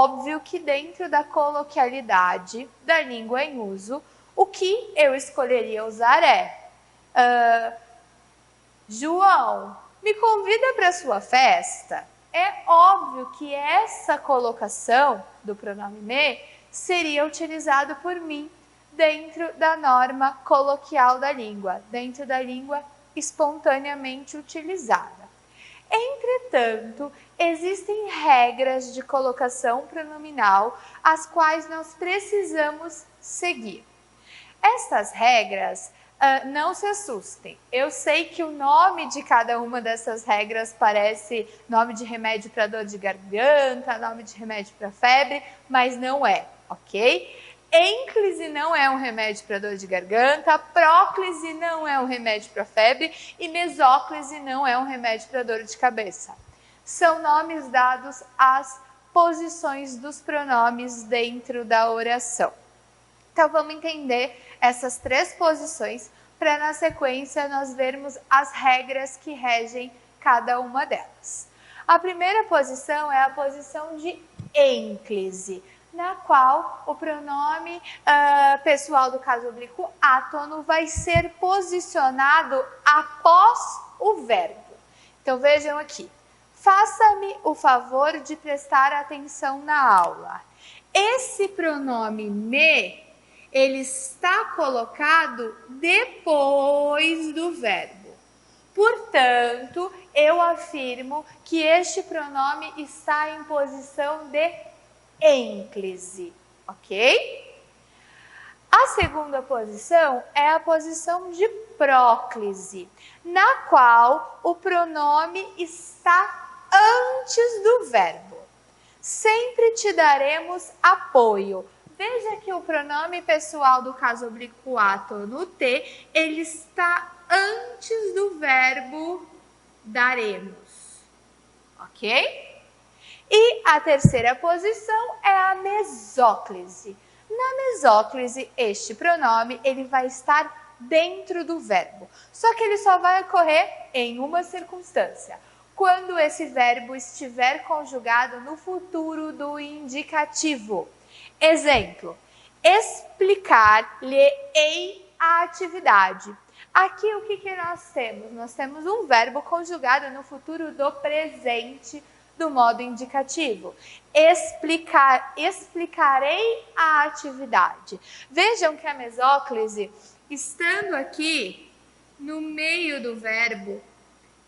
óbvio que dentro da coloquialidade da língua em uso, o que eu escolheria usar é João, me convida para sua festa? É óbvio que essa colocação do pronome me seria utilizado por mim dentro da norma coloquial da língua, dentro da língua espontaneamente utilizada. Entretanto, existem regras de colocação pronominal as quais nós precisamos seguir. Estas regras, não se assustem. Eu sei que o nome de cada uma dessas regras parece nome de remédio para dor de garganta, nome de remédio para febre, mas não é, ok? Ênclise não é um remédio para dor de garganta, próclise não é um remédio para febre e mesóclise não é um remédio para dor de cabeça. São nomes dados às posições dos pronomes dentro da oração. Então, vamos entender essas três posições para, na sequência, nós vermos as regras que regem cada uma delas. A primeira posição é a posição de ênclise, na qual o pronome pessoal do caso oblíquo átono vai ser posicionado após o verbo. Então, vejam aqui. Faça-me o favor de prestar atenção na aula. Esse pronome me, ele está colocado depois do verbo. Portanto, eu afirmo que este pronome está em posição de ênclise, ok? A segunda posição é a posição de próclise, na qual o pronome está antes do verbo. Sempre te daremos apoio. Veja que o pronome pessoal do caso oblíquo átono T, ele está antes do verbo daremos, ok? E a terceira posição é a mesóclise. Na mesóclise, este pronome ele vai estar dentro do verbo, só que ele só vai ocorrer em uma circunstância, quando esse verbo estiver conjugado no futuro do indicativo. Exemplo, explicar-lhe-ei a atividade. Aqui o que nós temos? Nós temos um verbo conjugado no futuro do presente do modo indicativo. Explicarei a atividade. Vejam que a mesóclise, estando aqui no meio do verbo,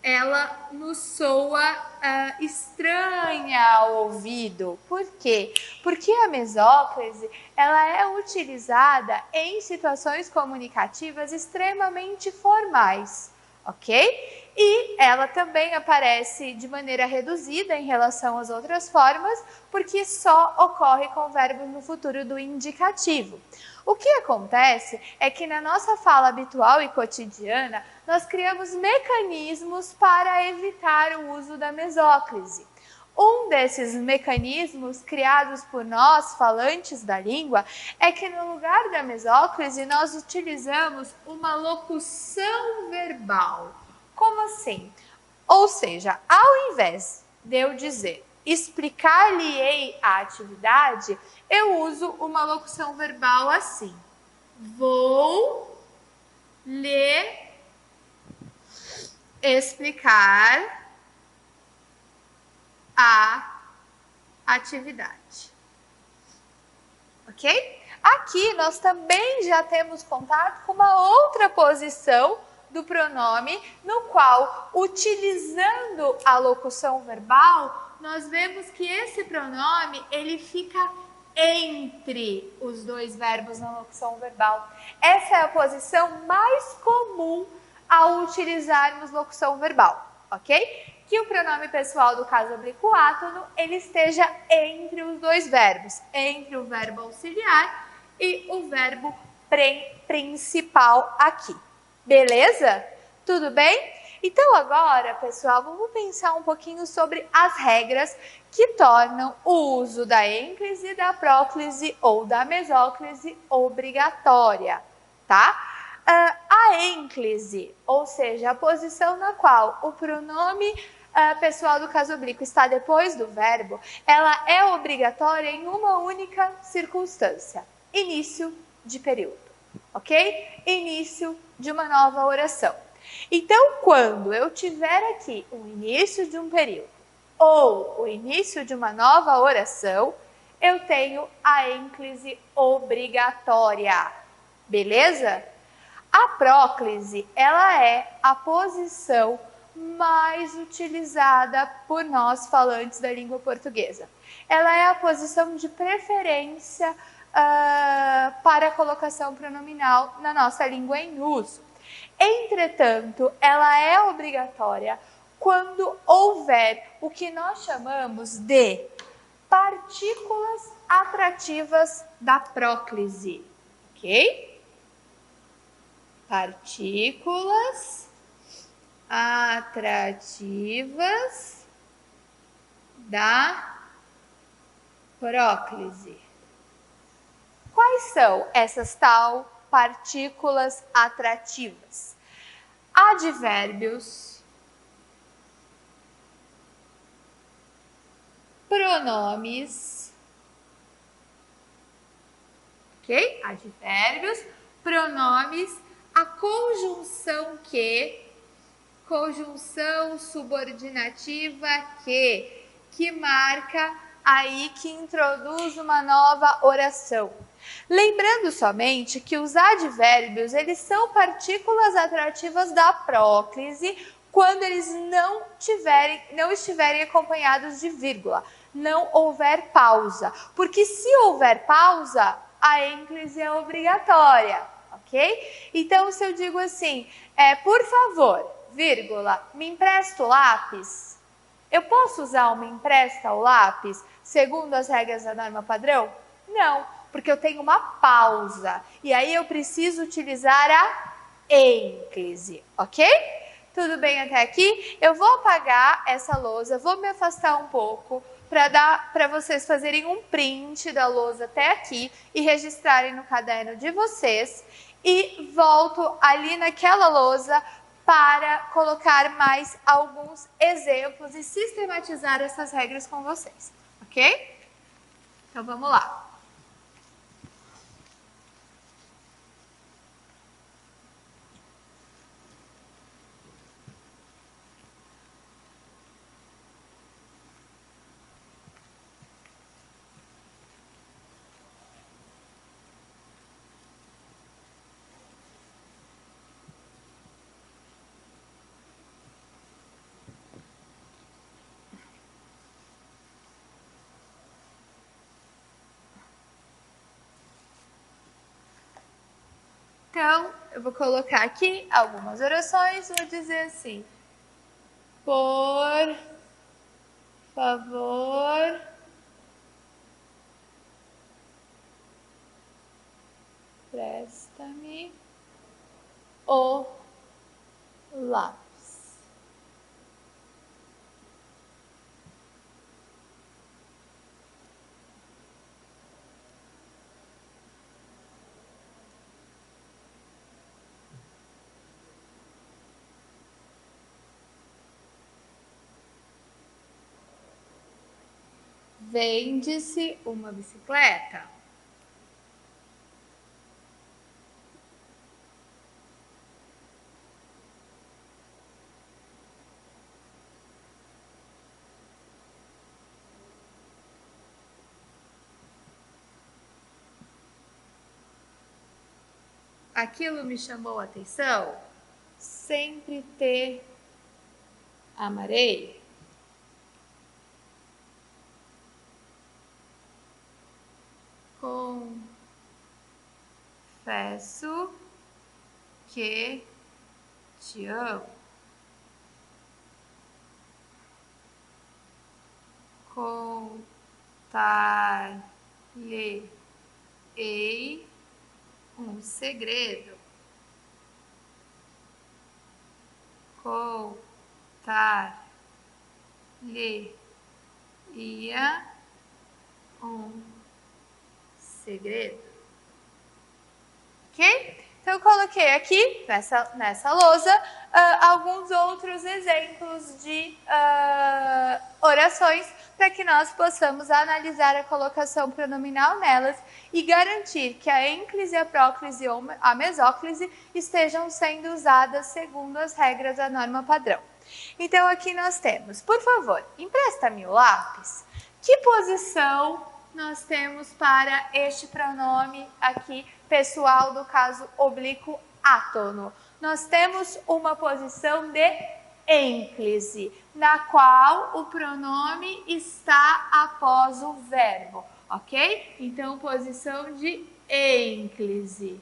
ela nos soa estranha ao ouvido. Por quê? Porque a mesóclise ela é utilizada em situações comunicativas extremamente formais, ok? E ela também aparece de maneira reduzida em relação às outras formas, porque só ocorre com verbos no futuro do indicativo. O que acontece é que na nossa fala habitual e cotidiana, nós criamos mecanismos para evitar o uso da mesóclise. Um desses mecanismos criados por nós, falantes da língua, é que no lugar da mesóclise nós utilizamos uma locução verbal. Como assim? Ou seja, ao invés de eu dizer explicar-lhe-ei a atividade, eu uso uma locução verbal assim. Vou lhe explicar a atividade. Ok? Aqui nós também já temos contato com uma outra posição do pronome, no qual, utilizando a locução verbal, nós vemos que esse pronome ele fica entre os dois verbos na locução verbal. Essa é a posição mais comum ao utilizarmos locução verbal, ok? Que o pronome pessoal do caso oblíquo átono, ele esteja entre os dois verbos, entre o verbo auxiliar e o verbo principal aqui. Beleza? Tudo bem? Então agora, pessoal, vamos pensar um pouquinho sobre as regras que tornam o uso da ênclise, da próclise ou da mesóclise obrigatória, tá? A ênclise, ou seja, a posição na qual o pronome pessoal do caso oblíquo está depois do verbo, ela é obrigatória em uma única circunstância: início de período, ok? Início de uma nova oração. Então, quando eu tiver aqui o início de um período ou o início de uma nova oração, eu tenho a ênclise obrigatória, beleza? A próclise, ela é a posição mais utilizada por nós falantes da língua portuguesa. Ela é a posição de preferência para a colocação pronominal na nossa língua em uso. Entretanto, ela é obrigatória quando houver o que nós chamamos de partículas atrativas da próclise, ok? Partículas atrativas da próclise. Quais são essas tal partículas atrativas? Advérbios, pronomes, ok? Advérbios, pronomes, a conjunção que, conjunção subordinativa que marca aí, que introduz uma nova oração. Lembrando somente que os advérbios, eles são partículas atrativas da próclise quando eles não estiverem acompanhados de vírgula, não houver pausa. Porque se houver pausa, a ênclise é obrigatória, ok? Então, se eu digo assim, por favor, vírgula, me empresta o lápis, eu posso usar o me empresta o lápis segundo as regras da norma padrão? Não, porque eu tenho uma pausa. E aí eu preciso utilizar a ênclise, ok? Tudo bem até aqui? Eu vou apagar essa lousa, vou me afastar um pouco para vocês fazerem um print da lousa até aqui e registrarem no caderno de vocês. E volto ali naquela lousa para colocar mais alguns exemplos e sistematizar essas regras com vocês, ok? Então vamos lá. Então, eu vou colocar aqui algumas orações, vou dizer assim: por favor, presta-me o lápis. Vende-se uma bicicleta? Aquilo me chamou a atenção? Sempre te amarei. Confesso que te amo. Contar-lhe-ei um segredo. Contar-lhe-ia um segredo. Ok? Então, eu coloquei aqui, nessa lousa, alguns outros exemplos de orações para que nós possamos analisar a colocação pronominal nelas e garantir que a ênclise, a próclise ou a mesóclise estejam sendo usadas segundo as regras da norma padrão. Então, aqui nós temos, por favor, empresta-me o lápis. Que posição nós temos para este pronome aqui, pessoal, do caso oblíquo átono? Nós temos uma posição de ênclise, na qual o pronome está após o verbo, ok? Então, posição de ênclise.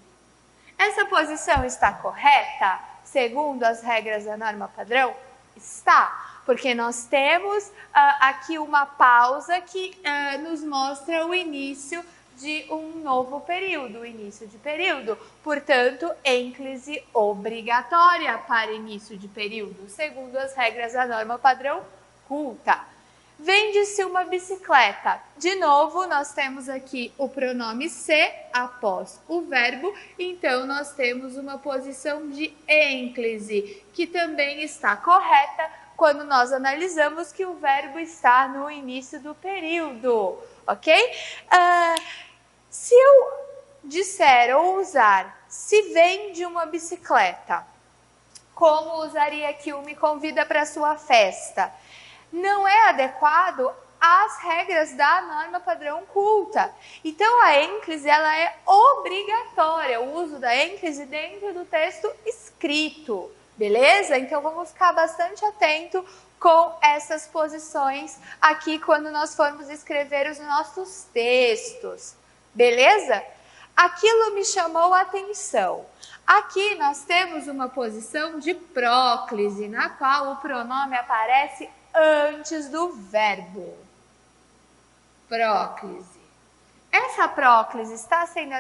Essa posição está correta, segundo as regras da norma padrão? Está, porque nós temos aqui uma pausa que nos mostra o início de um novo período, o início de período. Portanto, ênclise obrigatória para início de período, segundo as regras da norma padrão culta. Vende-se uma bicicleta. De novo, nós temos aqui o pronome se após o verbo, então nós temos uma posição de ênclise, que também está correta quando nós analisamos que o verbo está no início do período, ok? Se eu disser ou usar se vende uma bicicleta, como usaria aqui o me convida para sua festa? Não é adequado às regras da norma padrão culta. Então, a ênclise ela é obrigatória, o uso da ênclise dentro do texto escrito, beleza? Então, vamos ficar bastante atento com essas posições aqui quando nós formos escrever os nossos textos, beleza? Aquilo me chamou a atenção. Aqui nós temos uma posição de próclise, na qual o pronome aparece antes do verbo. Próclise. Essa próclise está sendo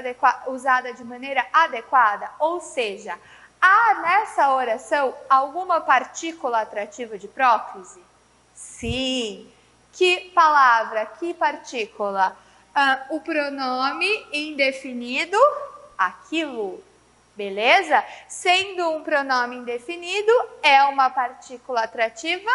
usada de maneira adequada? Ou seja, há nessa oração alguma partícula atrativa de próclise? Sim. Que palavra, que partícula? O pronome indefinido, aquilo. Beleza? Sendo um pronome indefinido, é uma partícula atrativa,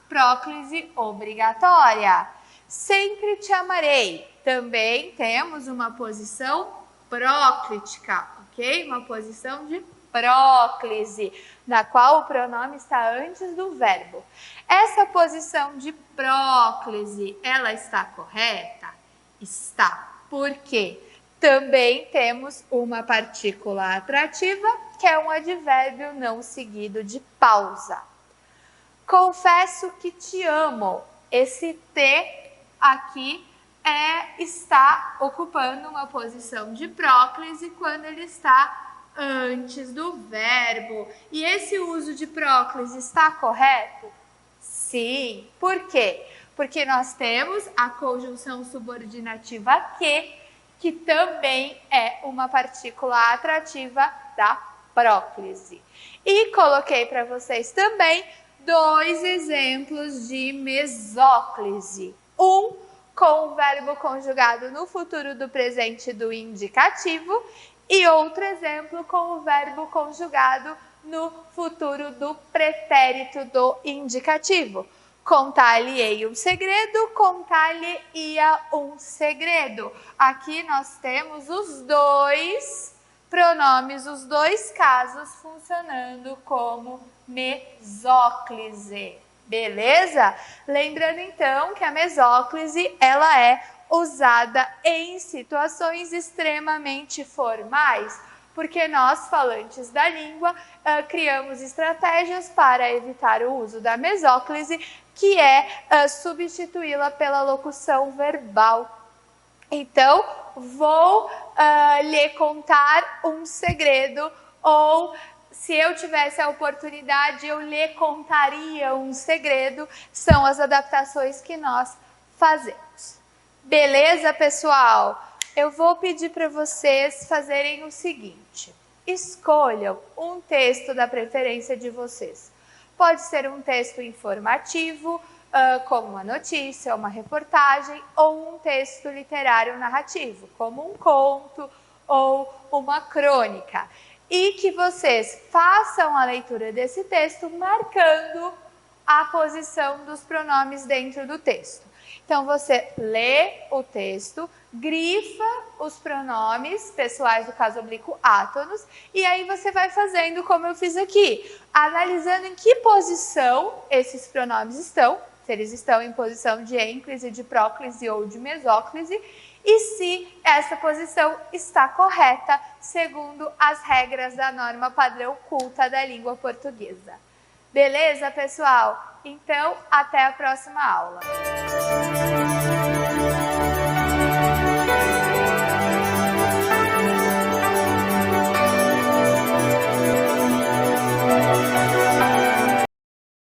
próclise obrigatória. Sempre te amarei. Também temos uma posição próclítica, ok? Uma posição de próclise, na qual o pronome está antes do verbo. Essa posição de próclise, ela está correta? Está. Por quê? Também temos uma partícula atrativa, que é um advérbio não seguido de pausa. Confesso que te amo. Esse te aqui está ocupando uma posição de próclise quando ele está antes do verbo. E esse uso de próclise está correto? Sim. Por quê? Porque nós temos a conjunção subordinativa que também é uma partícula atrativa da próclise. E coloquei para vocês também 2 exemplos de mesóclise. Um com o verbo conjugado no futuro do presente do indicativo e outro exemplo com o verbo conjugado no futuro do pretérito do indicativo. Contar-lhe-ei um segredo, contar-lhe-ia um segredo. Aqui nós temos os 2 pronomes, os 2 casos funcionando como mesóclise. Beleza? Lembrando então que a mesóclise ela é usada em situações extremamente formais, porque nós, falantes da língua, criamos estratégias para evitar o uso da mesóclise, que é substituí-la pela locução verbal. Então, vou lhe contar um segredo, ou se eu tivesse a oportunidade, eu lhe contaria um segredo. São as adaptações que nós fazemos. Beleza, pessoal? Eu vou pedir para vocês fazerem o seguinte. Escolham um texto da preferência de vocês. Pode ser um texto informativo, como uma notícia, uma reportagem, ou um texto literário narrativo, como um conto ou uma crônica. e que vocês façam a leitura desse texto marcando a posição dos pronomes dentro do texto. Então, você lê o texto, grifa os pronomes pessoais do caso oblíquo átonos, e aí você vai fazendo como eu fiz aqui, analisando em que posição esses pronomes estão, se eles estão em posição de ênclise, de próclise ou de mesóclise, e se essa posição está correta segundo as regras da norma padrão culta da língua portuguesa. Beleza, pessoal? Então, até a próxima aula.